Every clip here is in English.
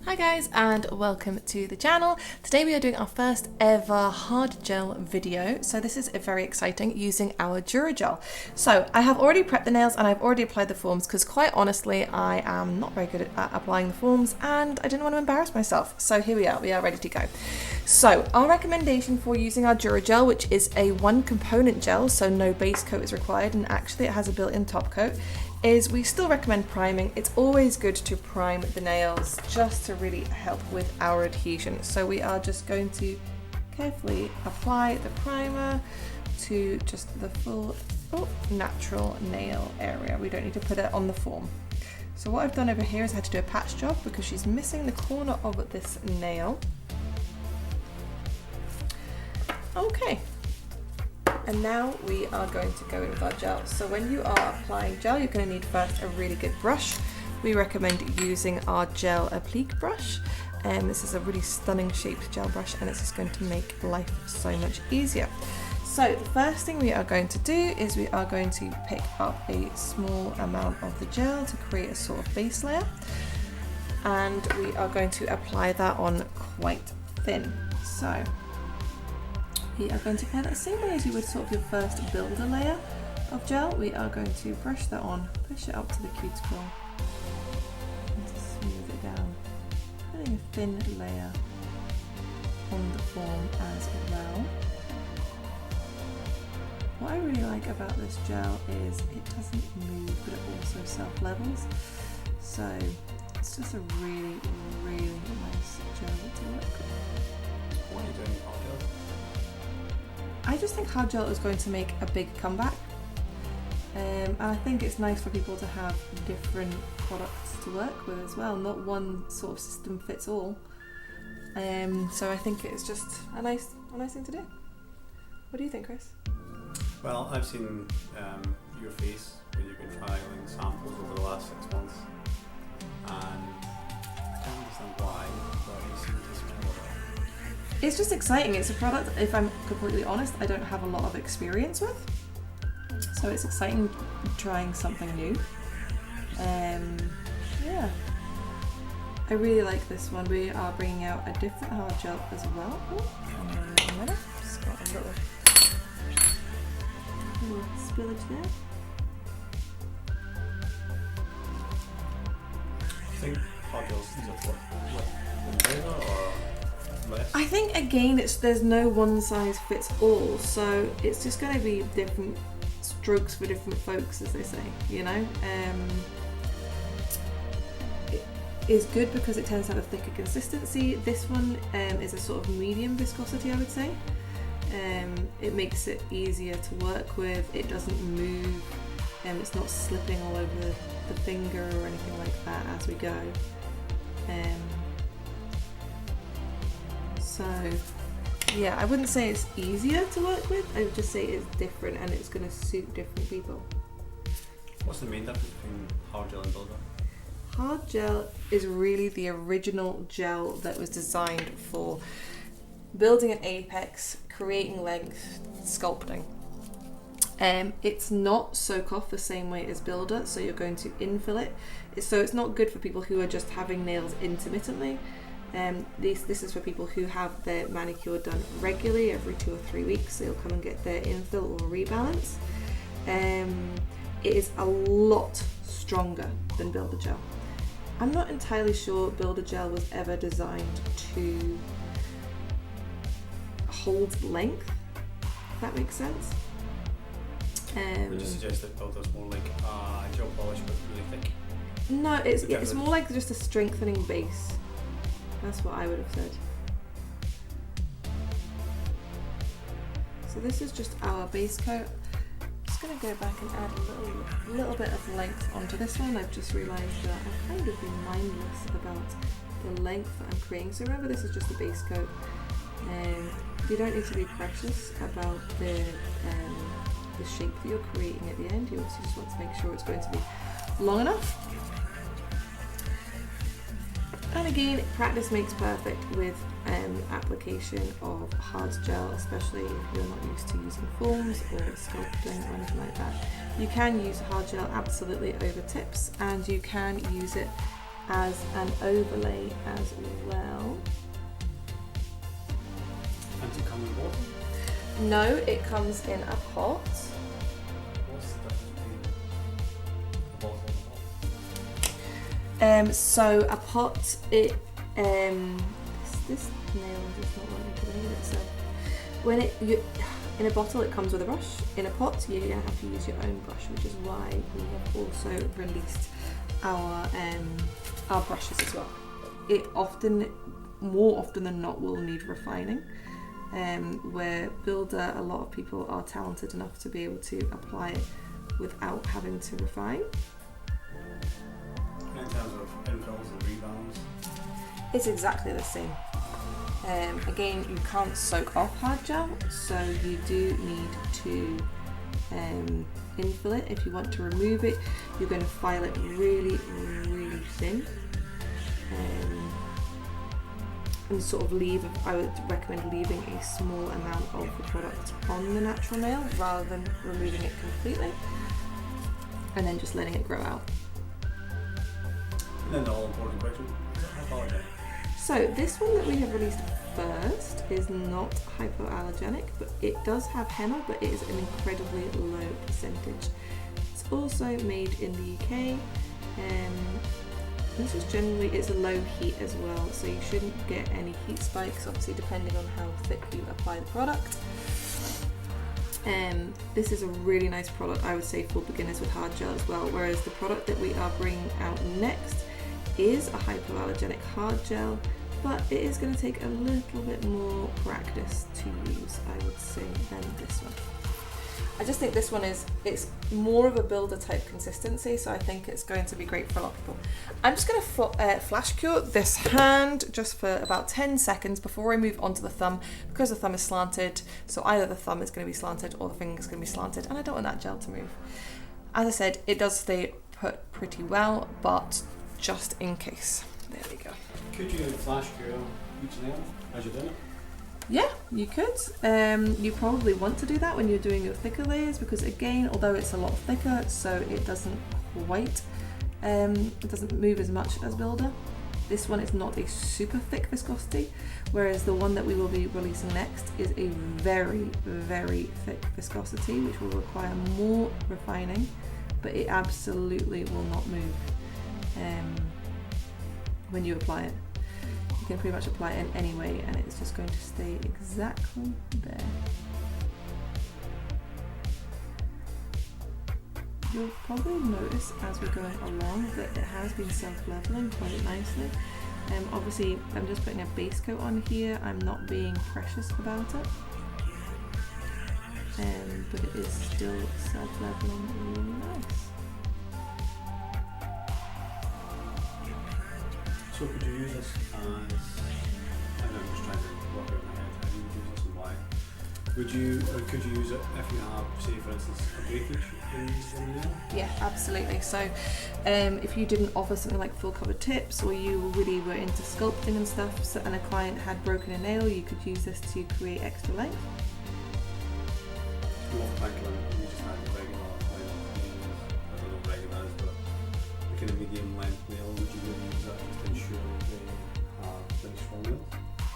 Hi guys and welcome to the channel. Today we are doing our first ever hard gel video. So this is very exciting, using our Dura Gel. So I have already prepped the nails and I've already applied the forms because quite honestly I am not very good at applying the forms and I didn't want to embarrass myself. So here we are ready to go. So our recommendation for using our Dura Gel, which is a one component gel, so no base coat is required and actually it has a built-in top coat, is we still recommend priming. It's always good to prime the nails just to really help with our adhesion. So we are just going to carefully apply the primer to just the full natural nail area. We don't need to put it on the form. So what I've done over here is I had to do a patch job because she's missing the corner of this nail. Okay. And now we are going to go in with our gel. So when you are applying gel, you're going to need first a really good brush. We recommend using our gel applique brush. This is a really stunning shaped gel brush and it's just going to make life so much easier. So the first thing we are going to do is we are going to pick up a small amount of the gel to create a sort of base layer. And we are going to apply that on quite thin. So we are going to apply that the same way as you would sort of your first builder layer of gel. We are going to brush that on, push it up to the cuticle, and to smooth it down, putting a thin layer on the form as well. What I really like about this gel is it doesn't move, but it also self-levels. So it's just a really, really nice gel to work with. What are you doing hard gel? I just think hard gel is going to make a big comeback, and I think it's nice for people to have different products to work with as well, not one sort of system fits all. So I think it's just a nice thing to do. What do you think, Chris? Well, I've seen your face when you've been trialling samples over the last 6 months, and I don't understand why, but you seem to smell it. It's just exciting. It's a product, if I'm completely honest, I don't have a lot of experience with. So it's exciting trying something new. Yeah. I really like this one. We are bringing out a different hard gel as well. Just got a little spillage there. Do you think hard gels just what flavor or less? I think again there's no one size fits all, so it's just going to be different strokes for different folks, as they say, you know. It is good because it tends to have a thicker consistency. This one is a sort of medium viscosity, I would say. It makes it easier to work with. It doesn't move, it's not slipping all over the finger or anything like that as we go. So yeah, I wouldn't say it's easier to work with, I would just say it's different and it's going to suit different people. What's the main difference between hard gel and builder? Hard gel is really the original gel that was designed for building an apex, creating length, sculpting. It's not soak off the same way as builder, so you're going to infill it. So it's not good for people who are just having nails intermittently. This is for people who have their manicure done regularly every 2 or 3 weeks, so they'll come and get their infill or rebalance. It is a lot stronger than builder gel. I'm not entirely sure builder gel was ever designed to hold length, if that makes sense. Would you suggest that builder's more like gel polish but really thick? No, it's more like just a strengthening base. That's what I would have said. So this is just our base coat. I'm just going to go back and add a little bit of length onto this one. I've just realised that I've kind of been mindless about the length that I'm creating. So remember, this is just a base coat. You don't need to be precious about the shape that you're creating at the end. You also just want to make sure it's going to be long enough. And again, practice makes perfect with application of hard gel, especially if you're not used to using forms or sculpting or anything like that. You can use hard gel absolutely over tips, and you can use it as an overlay as well. And does it come in water? No, it comes in a pot. What's the difference between a bottle and a pot? So a pot, this nail is not wanting to believe it. So when in a bottle, it comes with a brush. In a pot, you're gonna have to use your own brush, which is why we have also released our brushes as well. It more often than not, will need refining. Where Builder, a lot of people are talented enough to be able to apply it without having to refine. In terms of infills and rebounds? It's exactly the same. Again, you can't soak off hard gel, so you do need to infill it. If you want to remove it, you're going to file it really, really thin. And sort of I would recommend leaving a small amount of the product on the natural nail rather than removing it completely, and then just letting it grow out. And then the all important question, is it hypoallergenic? So this one that we have released first is not hypoallergenic, but it does have henna, but it is an incredibly low percentage. It's also made in the UK. This is it's a low heat as well, so you shouldn't get any heat spikes, obviously depending on how thick you apply the product. This is a really nice product, I would say, for beginners with hard gel as well, whereas the product that we are bringing out next is a hypoallergenic hard gel, but it is going to take a little bit more practice to use, I would say, than this one. I just think this one it's more of a builder type consistency, so I think it's going to be great for a lot of people. I'm just going to flash cure this hand just for about 10 seconds before I move on to the thumb, because the thumb is slanted, so either the thumb is going to be slanted or the finger is going to be slanted, and I don't want that gel to move. As I said, it does stay put pretty well, but just in case. There we go. Could you flash cure each nail as you're doing it? Yeah, you could. You probably want to do that when you're doing your thicker layers, because again, although it's a lot thicker, so it doesn't quite, it doesn't move as much as Builder. This one is not a super thick viscosity, whereas the one that we will be releasing next is a very, very thick viscosity, which will require more refining, but it absolutely will not move when you apply it. You can pretty much apply it in any way, and it's just going to stay exactly there. You'll probably notice as we're going along that it has been self-leveling quite nicely. Obviously, I'm just putting a base coat on here. I'm not being precious about it, but it is still self-leveling really nice. So could you use this as, I'm just trying to work out in my head how you would use this and why. Could you use it if you have, say for instance, a breakage in the nail? Yeah, absolutely. So if you didn't offer something like full cover tips, or you really were into sculpting and stuff, so, and a client had broken a nail, you could use this to create extra length. Not Franklin, you just had a regular nails, I don't know what regular is, but the kind of medium length nail, would you really use that just to ensure they have finished full nails?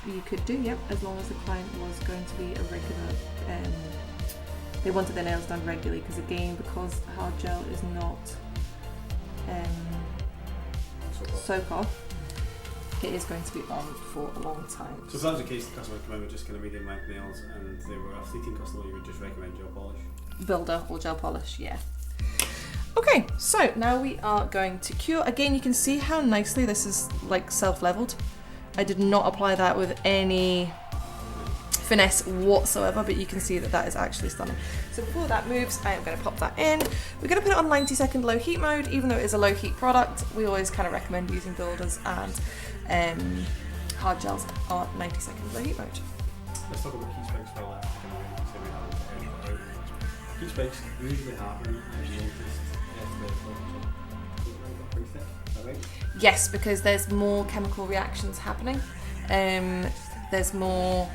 You could do, yep, as long as the client was going to be a regular, they wanted their nails done regularly, because again, because hard gel is not soak off, it is going to be on for a long time. So if that was the case, the customer would come in with just kind of medium length nails and they were a fleeting customer, you would just recommend gel polish? Builder or gel polish, yeah. Okay, so now we are going to cure. Again, you can see how nicely this is like self-leveled. I did not apply that with any finesse whatsoever, but you can see that that is actually stunning. So before that moves, I am going to pop that in. We're going to put it on 90-second low heat mode. Even though it is a low heat product, we always kind of recommend using builders, and hard gels are 90-second low heat mode. Let's talk about key spikes for a little. Key spikes usually happen, as you noticed, if the products are pretty thick. Is that right? Yes, because there's more chemical reactions happening. There's more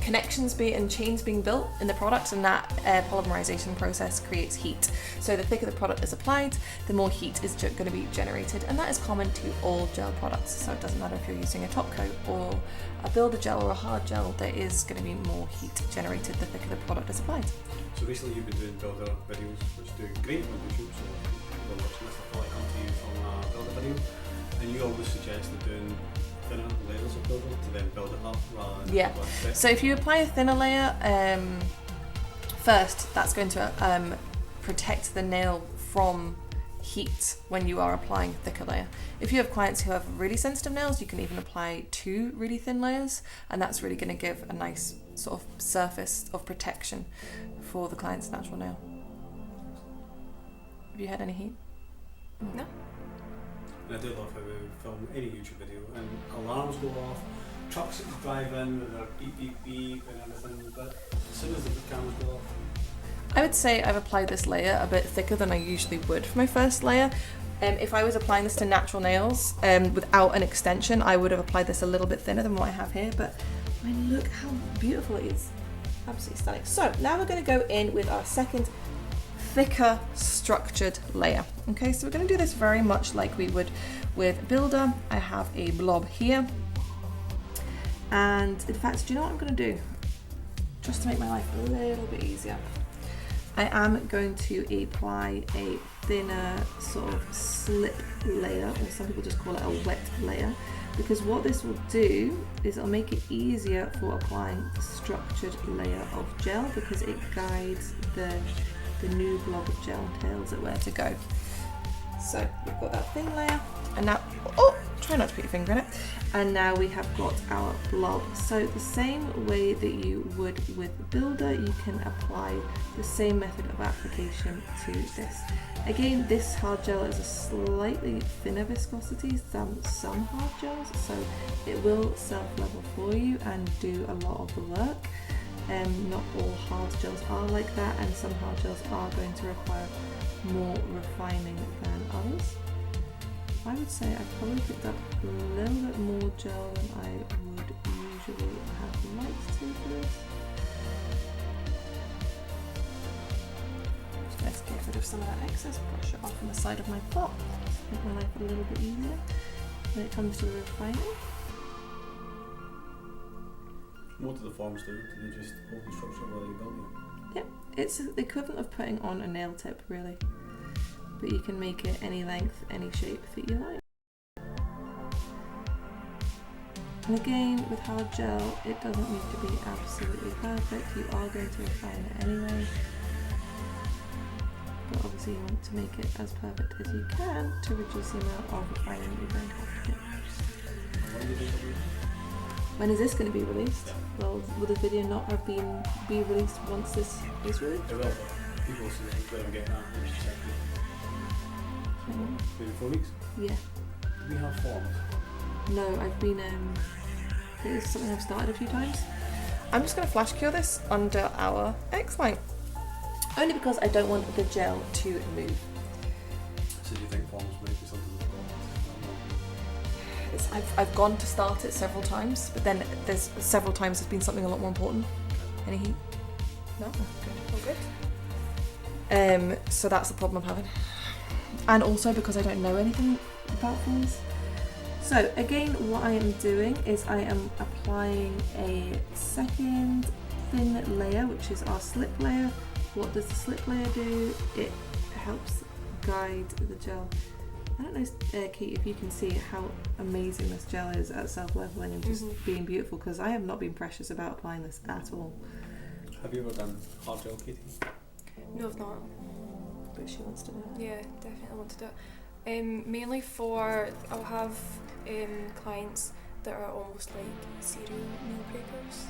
connections and chains being built in the product, and that polymerization process creates heat. So the thicker the product is applied, the more heat is going to be generated, and that is common to all gel products. So it doesn't matter if you're using a top coat or a builder gel or a hard gel, there is going to be more heat generated the thicker the product is applied. So recently you've been doing builder videos, which do great on YouTube, so people watching this will probably come to you from a builder video, and you always suggested doing thinner layers of builder to then build it up rather than yeah. So if you apply a thinner layer first, that's going to protect the nail from heat when you are applying a thicker layer. If you have clients who have really sensitive nails, you can even apply 2 really thin layers, and that's really going to give a nice sort of surface of protection for the client's natural nail. Have you had any heat? No. And I do love how we film any YouTube video and alarms go off, trucks that you drive in with their beep beep beep and everything, but as soon as the cameras go off. I would say I've applied this layer a bit thicker than I usually would for my first layer. If I was applying this to natural nails without an extension, I would have applied this a little bit thinner than what I have here, but I mean, look how beautiful it is. Absolutely stunning. So now we're going to go in with our second thicker structured layer. Okay, so we're going to do this very much like we would with builder. I have a blob here, and in fact, do you know what I'm going to do? Just to make my life a little bit easier, I am going to apply a thinner sort of slip layer, or some people just call it a wet layer, because what this will do is it'll make it easier for applying the structured layer of gel, because it guides the new blob of gel and tells it where to go. So we've got that thin layer, and now, oh, try not to put your finger in it. And now we have got our blob. So the same way that you would with builder, you can apply the same method of application to this. Again, this hard gel is a slightly thinner viscosity than some hard gels, so it will self-level for you and do a lot of the work. Not all hard gels are like that, and some hard gels are going to require more refining than others. I would say I've probably picked up a little bit more gel than I would usually have liked to for this. So let's get rid of some of that excess, brush it off on the side of my pot. Make my life a little bit easier when it comes to the refining. What do the forms do? Do they just hold the structure while you build it? Yep, it's the equivalent of putting on a nail tip, really. But you can make it any length, any shape that you like. And again, with hard gel, it doesn't need to be absolutely perfect. You are going to refine it anyway. But obviously you want to make it as perfect as you can to reduce the amount of refining that you're going to have to do. When is this going to be released? Yeah. Well, will the video not have be released once this is released? It will, but people will see where I'm getting at. Maybe 4 weeks? Yeah. Do we have forms? No, I've been, it's something I've started a few times. I'm just going to flash cure this under our X-Line. Only because I don't want the gel to move. So do you think forms might be something I've gone to start it several times, but then there's several times there's been something a lot more important. Any heat? No? Good. All good. So that's the problem I'm having. And also because I don't know anything about forms. So again, what I am doing is I am applying a second thin layer, which is our slip layer. What does the slip layer do? It helps guide the gel. I don't know, Kate, if you can see how amazing this gel is at self-leveling and just being beautiful, because I have not been precious about applying this at all. Have you ever done hard gel, Katie? No, I've not. But she wants to do it. Yeah, definitely want to do it. Mainly for, I'll have clients that are almost like serial nail breakers.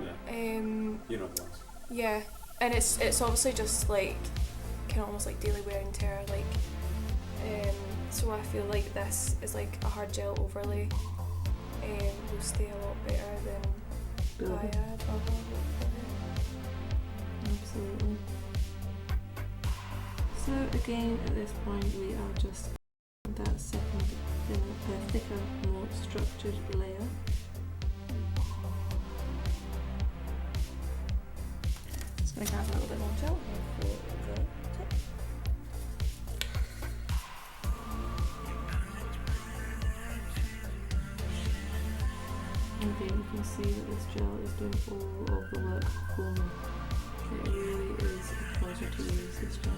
Yeah. You know the ones. Yeah, and it's obviously just like kind of almost like daily wear and tear, like. So I feel like this is like a hard gel overlay will stay a lot better than I had. Absolutely. So again, at this point we are just that second thicker, more structured layer. going to grab a little bit more gel here for the tip. Again, you can see that this gel is doing all of the work for me. It really is a pleasure to use this gel.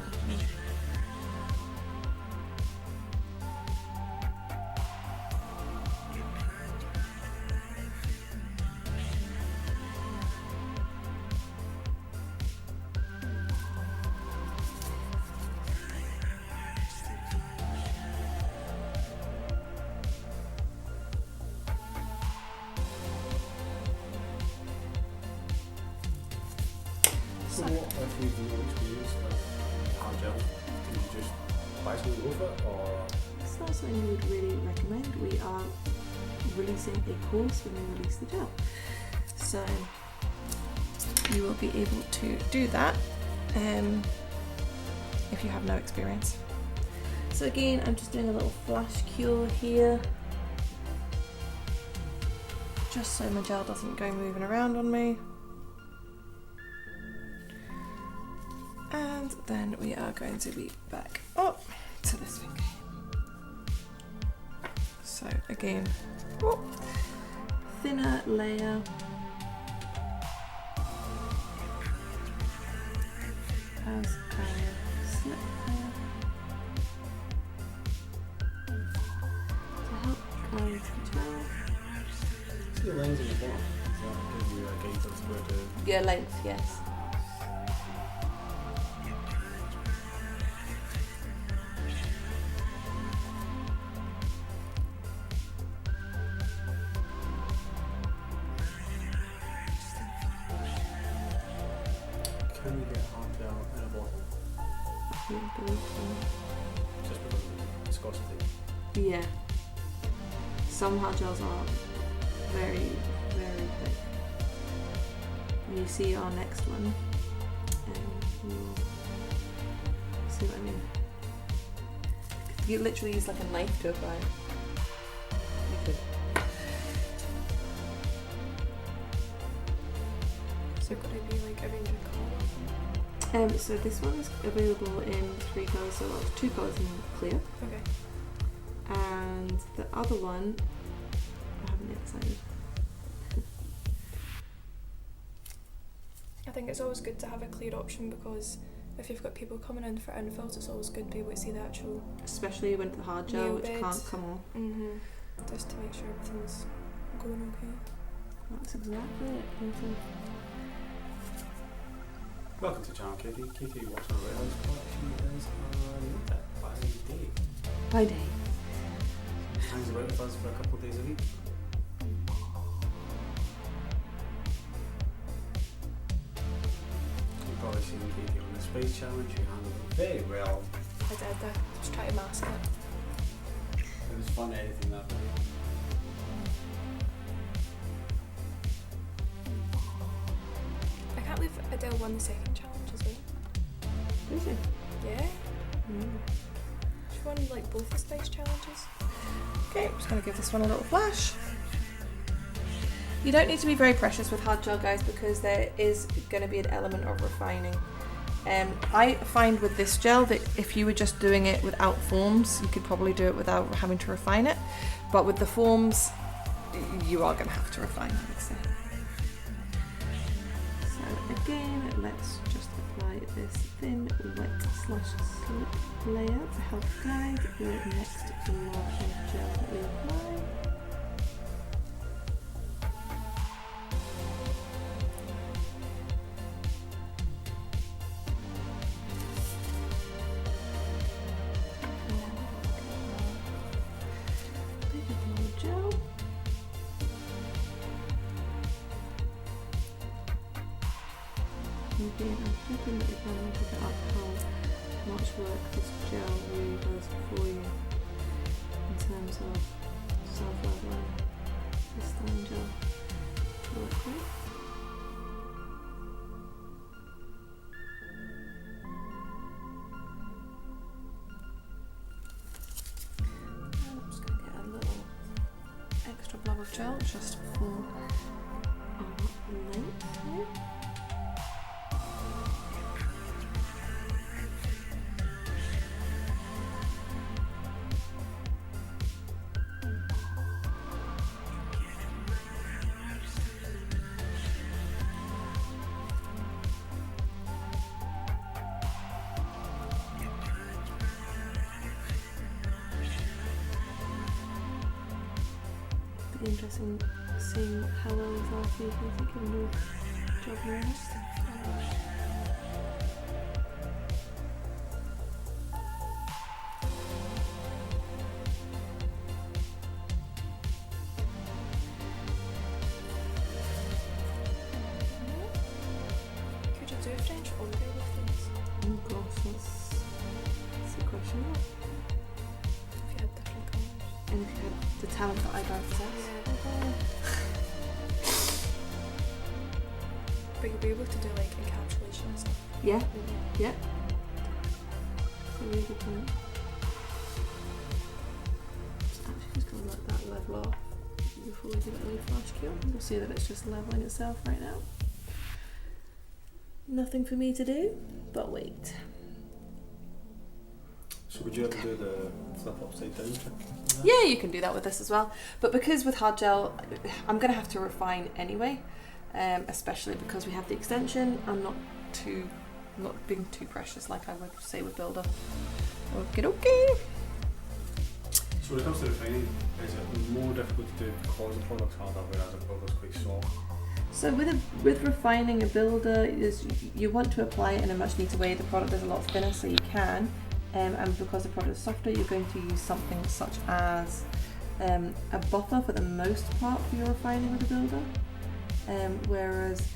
So what if you've no experience with hard gel? Can you just buy something over it, or? It's not something we would really recommend. We are releasing a course when we release the gel. So you will be able to do that if you have no experience. So again, I'm just doing a little flash cure here, just so my gel doesn't go moving around on me. And then we are going to be back up to this finger. So again, thinner layer. As a slip layer to help guide the gel. See the lines in the bottom? Does that give you a guide as to where to? Yeah, length, yes. Can you get hard gel in a bottle? I believe so. Just because of the viscosity? Yeah. Some hard gels are very, very thick. When you see our next one, you'll see what I mean. You literally use like a knife to apply it. You could. So could it be like a range of colours? So this one is available in 3 colours, so that's 2 colours in clear. Okay. And the other one, I haven't yet decided. I think it's always good to have a clear option because if you've got people coming in for infills, it's always good to be able to see the actual. Especially when the hard gel, nail which bed. can't come off. Just to make sure everything's going okay. That's exactly it. Welcome to channel Katie. Katie works on a warehouse, but she is a nail by day. By day. Hangs about with us for a couple of days a week. You've probably seen Katie on the Space Challenge. She handled it very well. I did. I was trying to mask it. It was fun editing that video. I can't believe Adele won the second challenge as well. Did you? Yeah. Mm. She won like both the Space challenges. Okay, I'm just going to give this one a little flash. You don't need to be very precious with hard gel, guys, because there is going to be an element of refining. I find with this gel that if you were just doing it without forms, you could probably do it without having to refine it. But with the forms, you are going to have to refine, I would say. So again, let's just apply this thin, wet / slip layer to help guide the next blob of gel that we apply. Again, I'm hoping that if I want to pick up how much work this gel really does for you in terms of self-leveling this styling gel to work with. And I'm just going to get a little extra blob of gel just for our length here. Be interesting seeing how well these are for you if you can do a job here. Could you do French ombre with these? Oh gosh, that's a question. If you had different colours. And if you had the talent that I don't possess. But you'll be able to do like encapsulation and stuff. Yeah, yeah. That's a really good point. Actually just going to let that level off before we give it a really flash cure. You'll see that it's just leveling itself right now. Nothing for me to do, but wait. So would you ever do the flip upside down trick? Yeah, you can do that with this as well. But because with hard gel, I'm going to have to refine anyway, especially because we have the extension. I'm not being too precious like I would say with Builder. Okay. So when it comes to refining, is it more difficult to do because the product's harder, whereas a Builder's quite soft? So with refining a Builder, you want to apply it in a much neater way. The product is a lot thinner, so you can. And because the product is softer, you're going to use something such as a buffer for the most part for your refining with a Builder. Whereas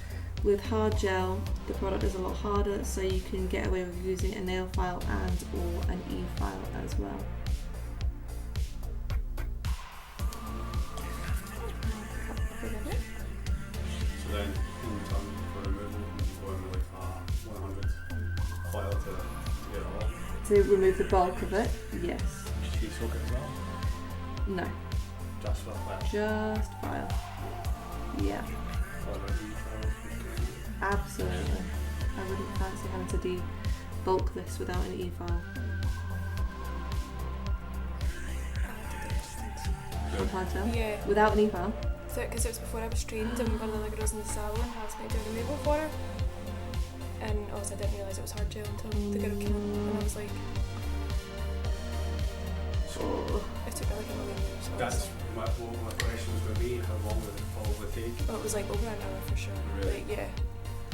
with hard gel, the product is a lot harder, so you can get away with using a nail file and or an e-file as well. So then, in return for removal, you go in with like a 100 file to get it off. To remove the bulk of it, yes. Do you soak it as well? No, Just for that? just file. Yeah, Or like e-files? absolutely. I wouldn't fancy having to de-bulk this without an e-file. With hard gel? Yeah, Without an e-file? because it was before I was trained and one of the other girls in the salon asked me to do a removal for her. And also I didn't realise it was hard gel until the girl came in and I was like, So it took me like a million years. So I was that's like, what my question was going to be, how long would it probably take? oh, it was like over an hour for sure. Really? Like, yeah,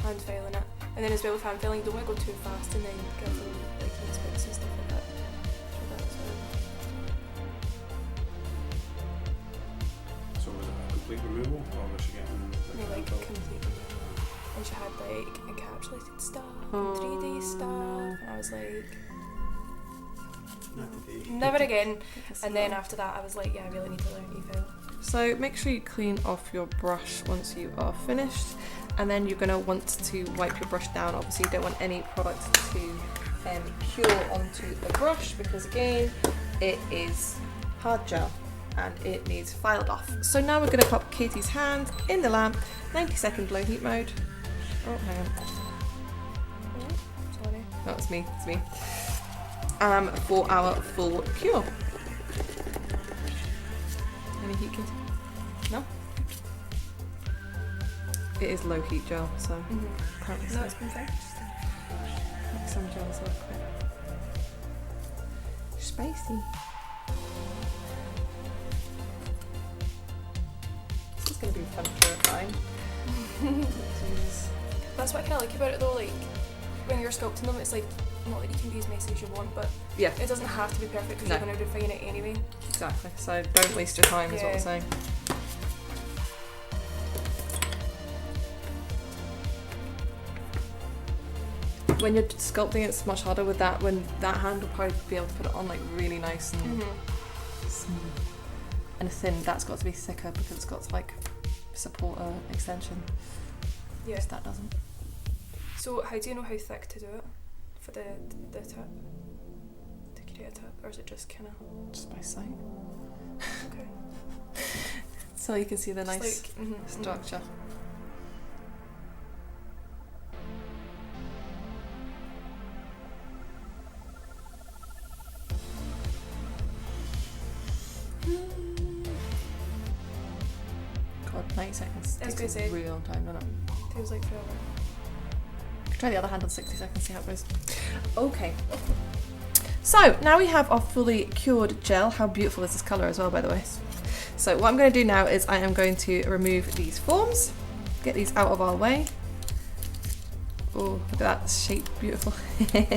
hand filing it. And then as well with hand filing, don't want to go too fast and then get them like heat spikes and stuff like that. So that's So was it a complete removal, or was she getting like hand completely. And she had like encapsulated stuff and 3D stuff. And I was like, Not today. never again. And then after that, I was like, yeah, I really need to learn e-file. So make sure you clean off your brush once you are finished, and then you're going to want to wipe your brush down. Obviously you don't want any product to cure onto the brush because again it is hard gel and it needs filed off. So now we're going to pop Katie's hand in the lamp, 90-second low heat mode. Oh, hang on. Oh, sorry. No, it's me, it's me. For our full cure. Any heat, Katie? No? It is low heat gel, so can't No, it's been fine. make some gels look quick. Spicy. This is going to be fun to refine. That's what I kind of like about it though, like when you're sculpting them, it's like not that you can be as messy as you want, but Yeah, it doesn't have to be perfect because No. you're going to refine it anyway. exactly. So don't waste your time is what Yeah. I'm saying. When you're sculpting, it's much harder with that. When that hand will probably be able to put it on like really nice and smooth and thin. That's got to be thicker because it's got to like support an extension. Yeah. Because that doesn't. So how do you know how thick to do it for the tip? To create a tip, or is it just kind of Just by sight. okay? So you can see the Just nice like, structure. God, 90 seconds I was takes gonna a say. real long time, doesn't it? Feels like forever. Try the other hand on 60 seconds, see how it goes. Okay. So now we have our fully cured gel. How beautiful is this colour as well, by the way? So what I'm going to do now is I am going to remove these forms, get these out of our way. Oh, look at that shape, beautiful. Get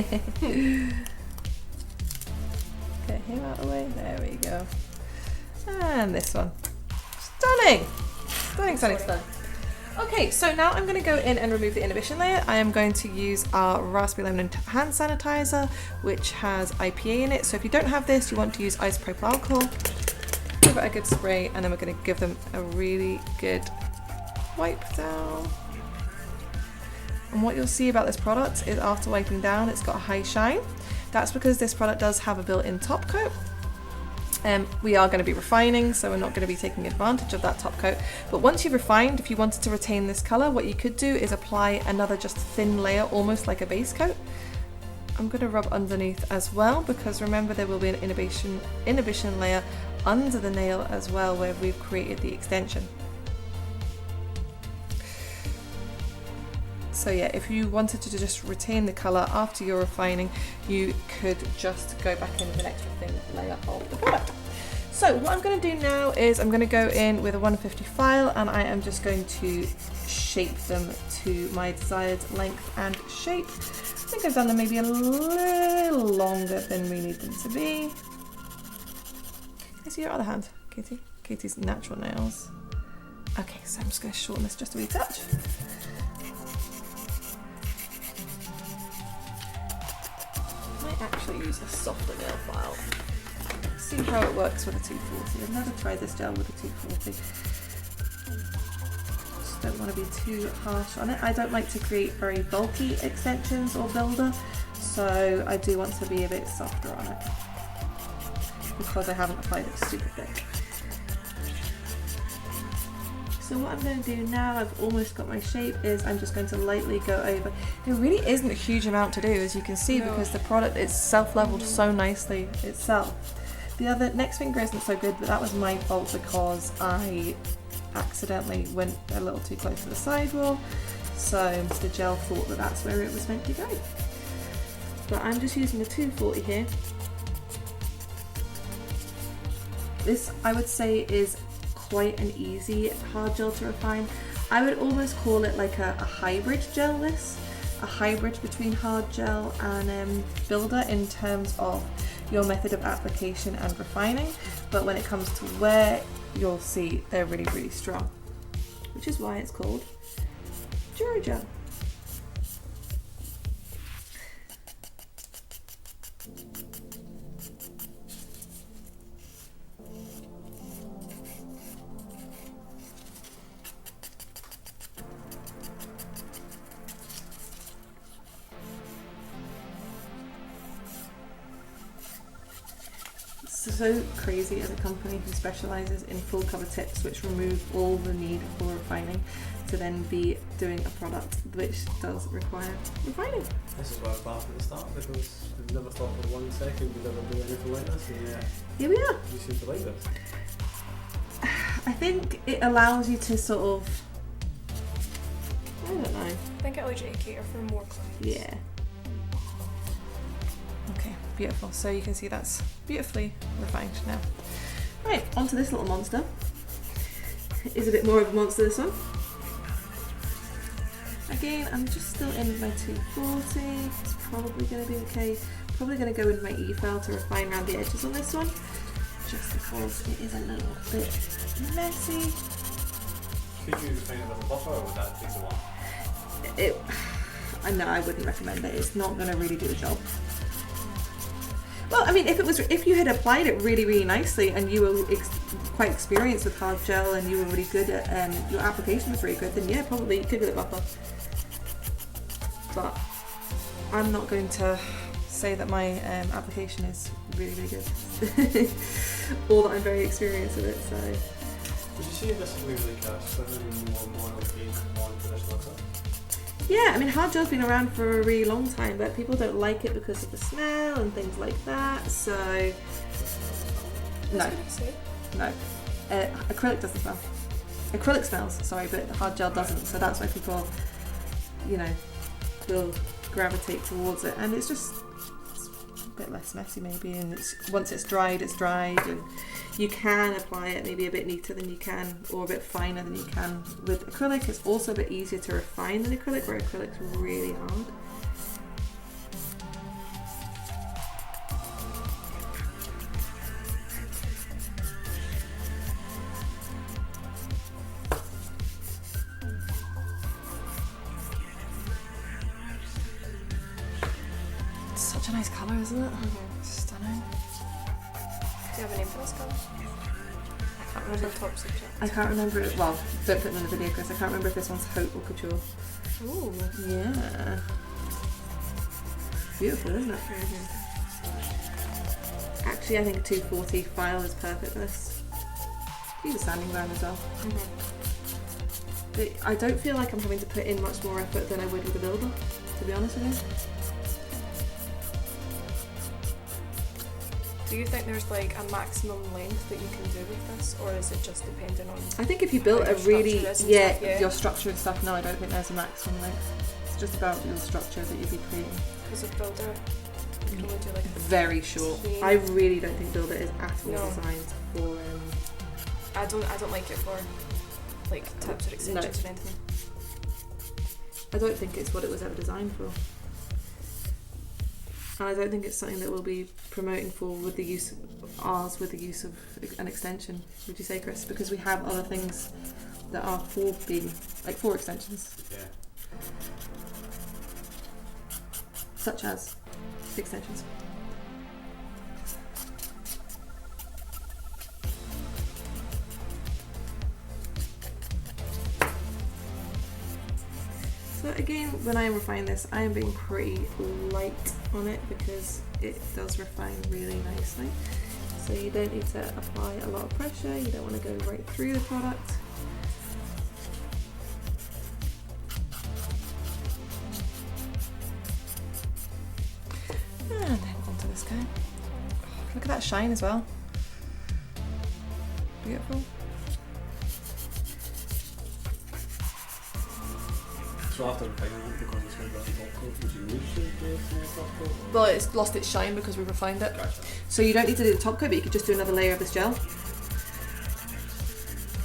him out of the way, there we go. And this one. Stunning! Stunning, stunning, stunning. Okay, so now I'm going to go in and remove the inhibition layer. I am going to use our Raspberry Lemon hand sanitizer, which has IPA in it. So if you don't have this, you want to use isopropyl alcohol. Give it a good spray, and then we're going to give them a really good wipe down. And what you'll see about this product is after wiping down, it's got a high shine. That's because this product does have a built-in top coat. We are going to be refining, so we're not going to be taking advantage of that top coat. But once you've refined, if you wanted to retain this colour, what you could do is apply another just thin layer, almost like a base coat. I'm going to rub underneath as well, because remember there will be an inhibition layer under the nail as well, where we've created the extension. So yeah, if you wanted to just retain the colour after your refining, you could just go back in with an extra thin layer of the product. So what I'm going to do now is I'm going to go in with a 150 file, and I am just going to shape them to my desired length and shape. I think I've done them maybe a little longer than we need them to be. Can I see your other hand, Katie? Katie's natural nails. Okay, so I'm just going to shorten this just a wee touch. Actually use a softer nail file. See how it works with a 240. I've never tried this gel with a 240. Just don't want to be too harsh on it. I don't like to create very bulky extensions or builder, so I do want to be a bit softer on it because I haven't applied it super thick. So what I'm going to do now, I've almost got my shape, is I'm just going to lightly go over. There really isn't a huge amount to do, as you can see, because the product is self-leveled so nicely itself. The other next finger isn't so good, but that was my fault because I accidentally went a little too close to the sidewall, so the gel thought that that's where it was meant to go. But I'm just using a 240 here. This, I would say, is quite an easy hard gel to refine. I would almost call it like a hybrid gel, this. A hybrid between hard gel and builder in terms of your method of application and refining, but when it comes to wear, you'll see they're really, really strong, which is why it's called Dura Gel. So crazy as a company who specialises in full cover tips, which remove all the need for refining, to then be doing a product which does require refining. This is why I laughed at the start, because we've never thought for 1 second we'd ever do anything like this, and yeah, here we are. You seem to like this. I think it allows you to sort of, I don't know. I think it allows you to cater for more clients. Yeah. Okay, beautiful. So you can see that's beautifully refined now. Right, onto this little monster. It is a bit more of a monster, this one. Again, I'm just still in with my 240. It's probably going to be okay. Probably going to go with my E file to refine around the edges on this one, just because it is a little bit messy. Could you refine it with a buffer, or would that take a while? No, I wouldn't recommend it. It's not going to really do the job. Well, I mean, if you had applied it really, really nicely, and you were quite experienced with hard gel, and you were really good at your application was really good, then yeah, probably you could with a buffer. But I'm not going to say that my application is really, really good, or that I'm very experienced with it. So. Would you say this is maybe like a slightly more mono-based on traditional acrylic? Yeah, I mean, hard gel's been around for a really long time, but people don't like it because of the smell and things like that, so no. Acrylic doesn't smell. Acrylic smells, sorry, but the hard gel doesn't, so that's why people, you know, will gravitate towards it, and it's a bit less messy maybe, and once it's dried, and You can apply it maybe a bit neater than you can, or a bit finer than you can with acrylic. It's also a bit easier to refine than acrylic, where acrylic's really hard. It's such a nice colour, isn't it? Stunning. Do you have a name for this colour? I can't remember. Top secret. I can't remember it. Well, don't put it in the video, Chris. I can't remember if this one's Haute or Couture. Ooh. Yeah. Beautiful, isn't it? Actually, I think a 240 file is perfect for this. Use a sanding brown as well. But I don't feel like I'm having to put in much more effort than I would with a builder, to be honest with you. Do you think there's like a maximum length that you can do with this, or is it just dependent on? I think if you built How a your really, structure is and yeah, stuff, yeah. your structure and stuff, no, I don't think there's a maximum length. It's just about your structure that you'd be creating. Because of builder, you can only do like Very short. Yeah. I really don't think builder is at all No. designed for. I don't like it for like tips or extensions or anything. I don't think it's what it was ever designed for. And I don't think it's something that we'll be promoting for with the use of an extension, would you say, Chris? Because we have other things that are for being, like for extensions, Yeah. such as extensions. So again, when I am refining this, I am being pretty light on it because it does refine really nicely. So you don't need to apply a lot of pressure, you don't want to go right through the product. And then onto this guy. Look at that shine as well. Beautiful. So after refining it, because it's got the top coat, would you reshape the top coat? Well, it's lost its shine because we refined it. Gotcha. So you don't need to do the top coat, but you could just do another layer of this gel. You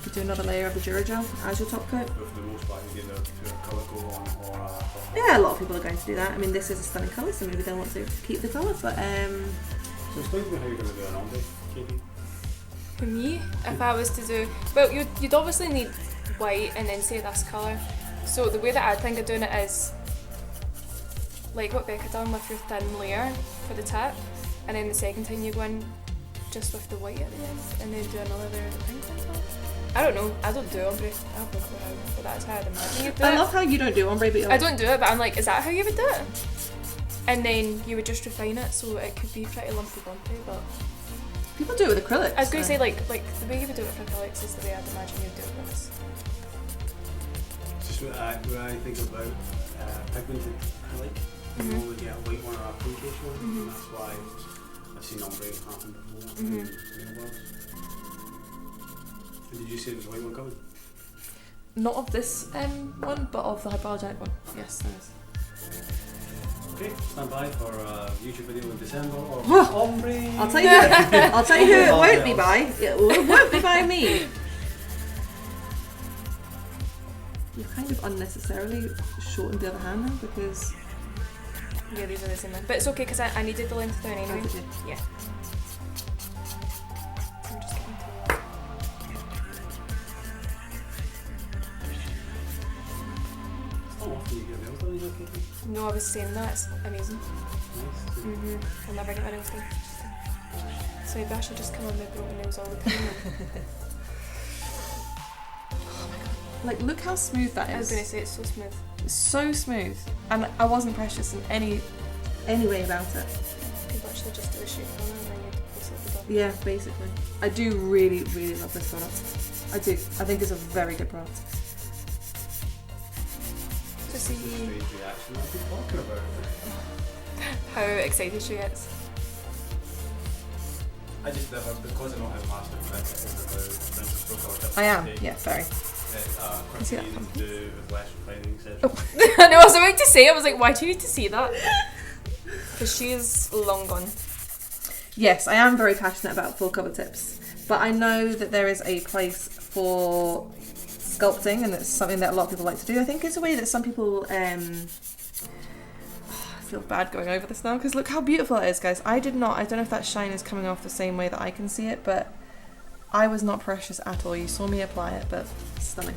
could do another layer of the Dura Gel as your top coat. But for the most part, you either do a colour coat on or a top coat. Yeah, a lot of people are going to do that. I mean, this is a stunning colour, so maybe they'll want to keep the colour, but So explain to me how you're going to do an ombre, Katie. For me, if I was to do, well, you'd obviously need white and then say this colour. So the way that I think of doing it is like what Becca done with your thin layer for the tip, and then the second time you go in just with the white at the end, and then do another layer of the pink on top. I don't know. I don't do ombre. I have no clue how, but that's how I'd imagine you'd do I it. love how you don't do ombre, but you're I don't do it, but I'm like, is that how you would do it? And then you would just refine it, so it could be pretty lumpy bumpy, but people do it with acrylics. I was going to so- say like the way you would do it for acrylics is the way I'd imagine you'd do it with this. Just what I think about pigmented acrylic. You only get a white one or a pinkish one, and that's why I've seen ombre happen before in real world. And did you say there's a white one coming? Not of this one, but of the hypoallergenic one. Yes, there is. Okay, stand by for a YouTube video in December or Whoa. ombre. I'll tell you. I'll tell you who it won't be by. It won't be by me. You've kind of unnecessarily shortened the other hand now because. Yeah, these are the same then. But it's okay because I needed the length down anyway. did you? Yeah. So I'm just getting to It's not often you get nails done in your Katie. No, I was saying that. It's amazing. Nice. I'll never get my nails done. So maybe I should just come on my broken nails all the time. Like, look how smooth that I was is. going to say it's so smooth. It's so smooth, and I wasn't precious in any way about it. You could actually just do a shape on it and then you'd basically be done. Yeah, basically. I do really, really love this product. I do. I think it's a very good product. To It's a see strange reaction. I've been talking about it. how excited she gets. I just never, because I know how massive it is about I am, yeah, very. quite see that easy from to do with less refining, etc. Oh. I know, I was about to say, I was like, why do you need to see that? Because she is long gone. Yes, I am very passionate about full cover tips But I know that there is a place for sculpting, and it's something that a lot of people like to do. I think it's a way that some people I feel bad going over this now because look how beautiful it is, guys. I don't know if that shine is coming off the same way that I can see it, but I was not precious at all. You saw me apply it, but stunning.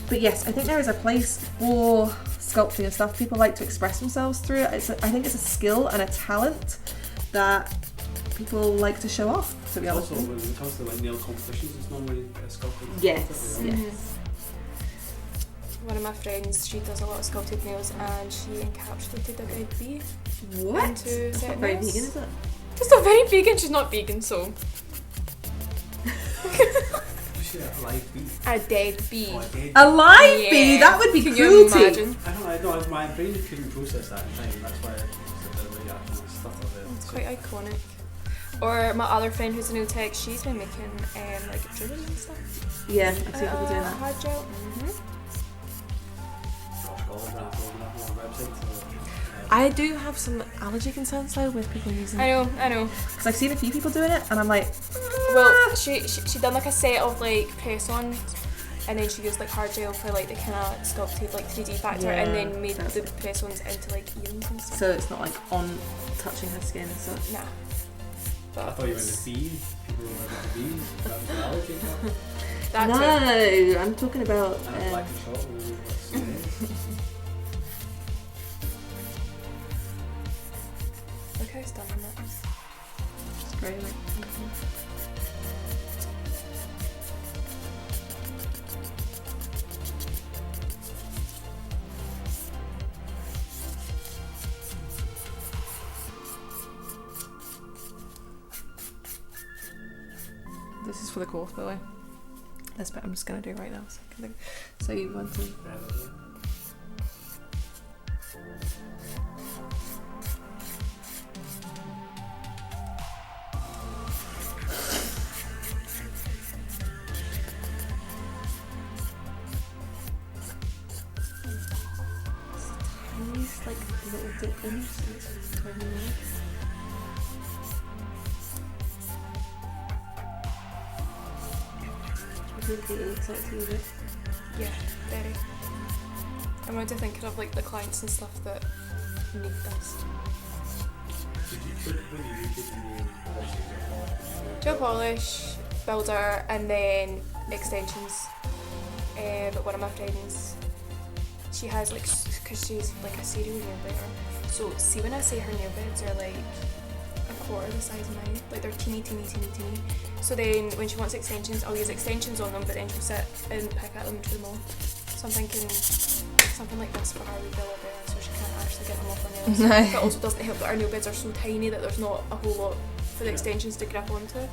But yes, I think there is a place for sculpting and stuff. People like to express themselves through it. I think it's a skill and a talent that people like to show off, to be honest. Also, when it comes to like nail competitions, it's normally sculpting. Yes, Yeah. yes. One of my friends, she does a lot of sculpted nails, and she encapsulated a dead bee What? into That's set not very nails. vegan, is it? Just not very vegan. She's not vegan, so You see a live bee. a dead bee. Oh, a dead A live Yeah. bee? That would be Can cruelty. you imagine? I don't know, my brain couldn't process that in time. That's why I stuttered there. It's quite iconic. Or my other friend who's a nail tech, she's been making like jewelry and stuff. Yeah, I've seen people doing that. Hard gel. Gosh, all of that open up on our website. So, I do have some allergy concerns though with people using I know. because I've seen a few people doing it and I'm like, Well, she done like a set of like press-ons, and then she used like hard gel for like the kind of sculpted like 3D factor, and Yeah, then made that's the it. press-ons into like earrings and stuff. so it's not like on touching her skin and such. Nah. I But thought you meant the bee. People were like the bees. That was the allergy. that's No, it. I'm talking about. And a black and short. And we were like, Look how stunning that is. It's great. Like, this is for the course, by the way. This bit I'm just gonna do right now. So, I can think. So you want to. Tiniest, like little dip in, so it's tiny little. Really excited to use it. Yeah, very. I'm going to think of like the clients and stuff that need this. Did you put what do you put in the Gel polish, builder, and then extensions. But one of my friends, she has like, because she's like a serial nail biter. So see when I say her nail beds are like a quarter the size of mine, like they're teeny. So then when she wants extensions, I'll use extensions on them, but then she'll sit and pick at them to them all. So I'm thinking something like this for our wee Bella Bear, so she can't actually get them off her nails. No. But also doesn't help that our nail beds are so tiny that there's not a whole lot for the extensions to grip onto. Okay,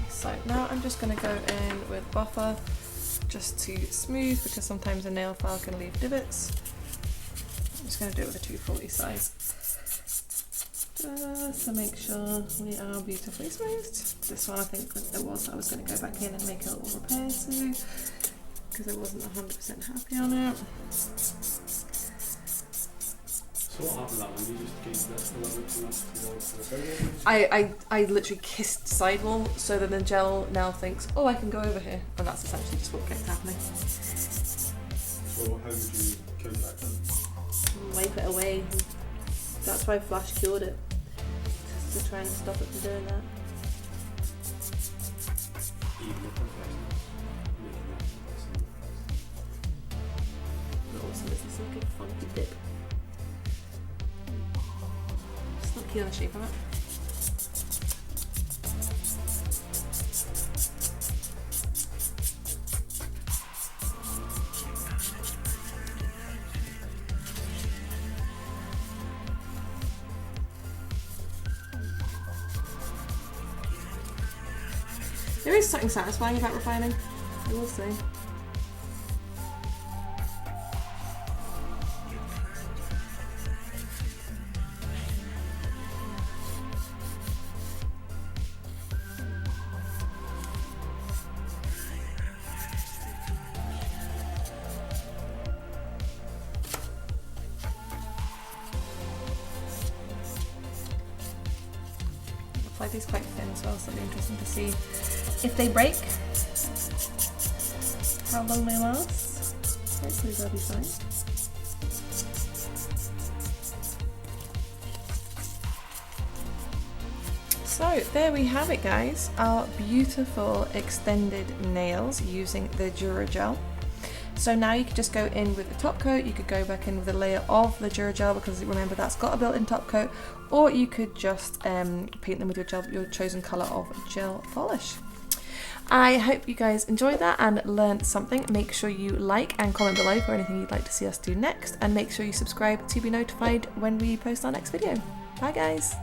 so now I'm just going to go in with buffer just to smooth because sometimes a nail file can leave divots. I'm just going to do it with a 240 size. Just to make sure we are beautifully smoothed. This one I think it was, I was going to go back in and make a little repair to because I wasn't 100% happy on it. So what happened that one? You just gave this a little bit too much towards the sidewall? I literally kissed sidewall so that the gel now thinks, oh, I can go over here, and that's essentially just what kept happening. So how would you counteract that? Wipe it away. That's why Flash cured it, to try and stop it from doing that. Even the professionals making that person. But also this is like a funky dip. It's not key on the shape of it. There is something satisfying about refining, I will say. applied these quite thin as well, so it'll be interesting to see if they break, how long they last. Hopefully they'll be fine. So there we have it, guys, our beautiful extended nails using the Dura Gel. So now you could just go in with the top coat, you could go back in with a layer of the Dura Gel, because remember that's got a built-in top coat, or you could just paint them with your chosen colour of gel polish. I hope you guys enjoyed that and learned something. Make sure you like and comment below for anything you'd like to see us do next, and make sure you subscribe to be notified when we post our next video. Bye guys!